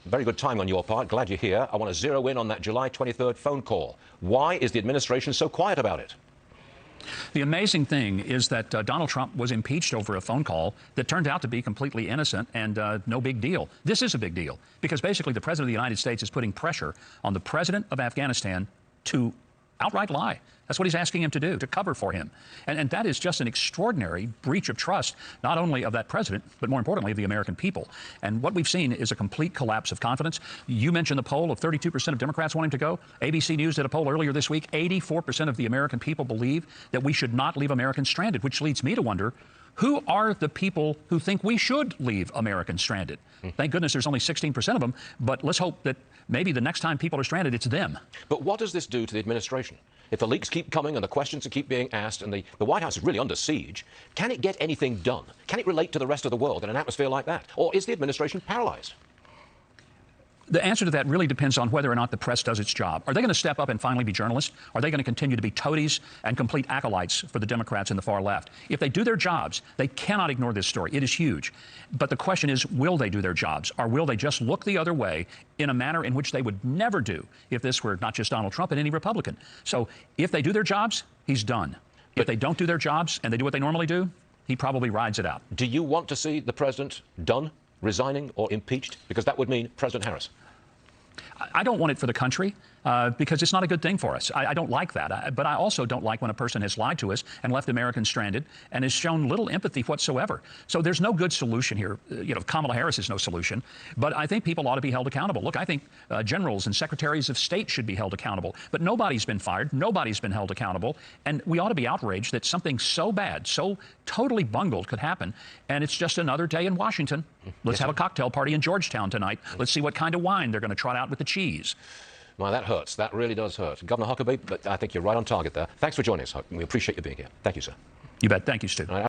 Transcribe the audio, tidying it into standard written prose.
Very good time on your part. Glad you're here. I want to zero in on that July 23rd phone call. Why is the administration so quiet about it? The amazing thing is that Donald Trump was impeached over a phone call that turned out to be completely innocent and no big deal. This is a big deal because basically the President of the United States is putting pressure on the President of Afghanistan to outright lie. That's what he's asking him to do, to cover for him. And that is just an extraordinary breach of trust, not only of that president, but more importantly, of the American people. And what we've seen is a complete collapse of confidence. You mentioned the poll of 32% of Democrats want him to go. ABC News did a poll earlier this week. 84% of the American people believe that we should not leave Americans stranded, which leads me to wonder, who are the people who think we should leave Americans stranded? Thank goodness there's only 16% of them, but let's hope that maybe the next time people are stranded, it's them. But what does this do to the administration? If the leaks keep coming and the questions keep being asked and the White House is really under siege, can it get anything done? Can it relate to the rest of the world in an atmosphere like that? Or is the administration paralyzed? The answer to that really depends on whether or not the press does its job. Are they going to step up and finally be journalists? Are they going to continue to be toadies and complete acolytes for the Democrats in the far left? If they do their jobs, they cannot ignore this story. It is huge. But the question is, will they do their jobs? Or will they just look the other way in a manner in which they would never do if this were not just Donald Trump and any Republican? So if they do their jobs, he's done. If they don't do their jobs and they do what they normally do, he probably rides it out. Do you want to see the president done, resigning or impeached? Because that would mean President Harris. I don't want it for the country because it's not a good thing for us. I don't like that. But I also don't like when a person has lied to us and left Americans stranded and has shown little empathy whatsoever. So there's no good solution here. You know, Kamala Harris is no solution. But I think people ought to be held accountable. Look, I think generals and secretaries of state should be held accountable. But nobody's been fired. Nobody's been held accountable. And we ought to be outraged that something so bad, so totally bungled could happen. And it's just another day in Washington. Let's have a cocktail party in Georgetown tonight. Let's see what kind of wine they're going to trot out with the cheese. Well, that hurts. That really does hurt. Governor Huckabee, but I think you're right on target there. Thanks for joining us, Huck. We appreciate you being here. Thank you, sir. You bet. Thank you, Stu.